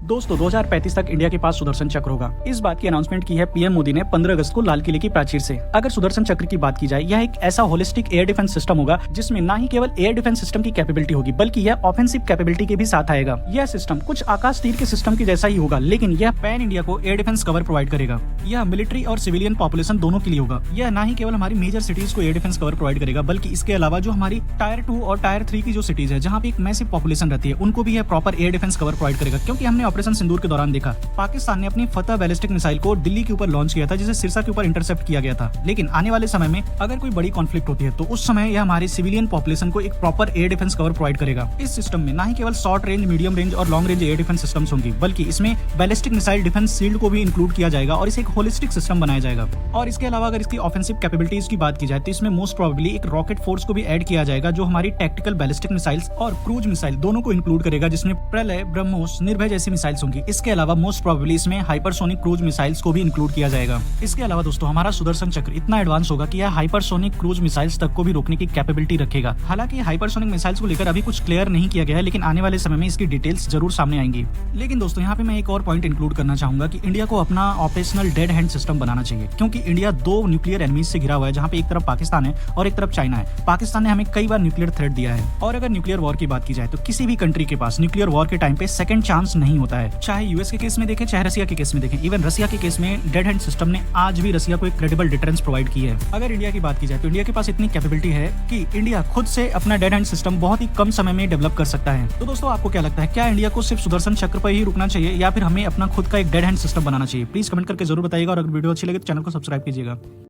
दोस्तों 2035 तक इंडिया के पास सुदर्शन चक्र होगा। इस बात की अनाउंसमेंट की है पीएम मोदी ने 15 अगस्त को लाल किले की प्राचीर से। अगर सुदर्शन चक्र की बात की जाए, यह एक ऐसा होलिस्टिक एयर डिफेंस सिस्टम होगा जिसमें न ही केवल एयर डिफेंस सिस्टम की कैपेबिलिटी होगी, बल्कि यह ऑफेंसिव कैपेबिलिटी के भी साथ आएगा। यह सिस्टम कुछ आकाश तीर के सिस्टम की जैसा ही होगा, लेकिन यह पैन इंडिया को एयर डिफेंस कवर प्रोवाइड करेगा। यह मिलिट्री और सिविलियन पॉपुलेशन दोनों के लिए होगा। यह न ही केवल हमारी मेजर सिटीज को एयर डिफेंस कवर प्रोवाइड करेगा, बल्कि इसके अलावा जो हमारी टायर 2 और टायर 3 की जो सिटीज है, जहाँ पे एक मैसिव पॉपुलेशन रहती है, उनको भी यह proper air defence cover provide करेगा। क्योंकि हमने ऑपरेशन सिंदूर के दौरान देखा, पाकिस्तान ने अपनी फतह बैलिस्टिक मिसाइल को दिल्ली के ऊपर लॉन्च किया था, जिसे सिरसा के ऊपर इंटरसेप्ट किया गया था। लेकिन आने वाले समय में अगर कोई बड़ी कॉन्फ्लिक्ट होती है, तो उस समय यह हमारी सिविलियन पॉपुलेशन को एक proper air defence cover provide करेगा। इस सिस्टम में न ही केवल शॉर्ट रेंज, मीडियम रेंज और long range air defence systems होंगी, बल्कि इसमें बैलिस्टिक मिसाइल डिफेंस शील्ड को भी इंक्लूड किया जाएगा और इसे एक होलिस्टिक सिस्टम बनाया जाएगा। और इसके अलावा अगर इसकी ऑफेंसिव कैपेबिलिटीज की बात की जाए, तो इसमें मोस्ट प्रोबेबली एक रॉकेट फोर्स को भी ऐड किया जाएगा, जो हमारी टैक्टिकल बैलिस्टिक मिसाइल्स और क्रूज मिसाइल दोनों को इंक्लूड करेगा, जिसमें प्रलय, ब्रह्मोस, निर्भय जैसी मिसाइल्स होंगी। इसके अलावा मोस्ट प्रोबेबली इसमें हाइपरसोनिक क्रूज मिसाइल्स को भी इंक्लूड किया जाएगा। इसके अलावा दोस्तों हमारा सुदर्शन चक्र इतना एडवांस होगा कि यह हाइपरसोनिक क्रूज मिसाइल्स तक को भी रोकने की कैपेबिलिटी रखेगा। हालांकि हाइपरसोनिक मिसाइल्स को लेकर अभी कुछ क्लियर नहीं किया गया है, लेकिन आने वाले समय में इसकी डिटेल्स जरूर सामने आएंगी। लेकिन दोस्तों यहाँ पे मैं एक और पॉइंट इंक्लूड करना चाहूंगा कि इंडिया को अपना ऑपरेशनल डेड हैंड सिस्टम बनाना चाहिए, क्योंकि इंडिया दो न्यूक्लियर एनिमीज से घिरा हुआ है, जहाँ पे एक तरफ पाकिस्तान है और एक तरफ चाइना है। पाकिस्तान ने हमें कई बार न्यूक्लियर थ्रेट दिया है, और अगर न्यूक्लियर वॉर की बात की जाए, तो किसी भी कंट्री के पास न्यूक्लियर वॉर के टाइम पे सेकंड चांस नहीं होता है। चाहे यूएस के केस में देखें, चाहे रसिया के केस में देखें, इवन रसिया के केस में डेड हैंड सिस्टम ने आज भी रसिया को एक क्रेडिबल डिफरेंस प्रोवाइड की है। अगर इंडिया की बात की जाए, तो इंडिया के पास इतनी कैपेबिलिटी है कि इंडिया खुद से अपना डेड हैंड सिस्टम बहुत ही कम समय में डेवलप कर सकता है। तो दोस्तों आपको क्या लगता है, क्या इंडिया को सिर्फ सुदर्शन चक्र पर ही रुकना चाहिए, या फिर हमें अपना खुद का एक डेड हैंड सिस्टम बनाना चाहिए? प्लीज कमेंट करके जरूर बताइएगा, और अगर वीडियो अच्छी लगे तो चैनल को सब्सक्राइब कीजिएगा।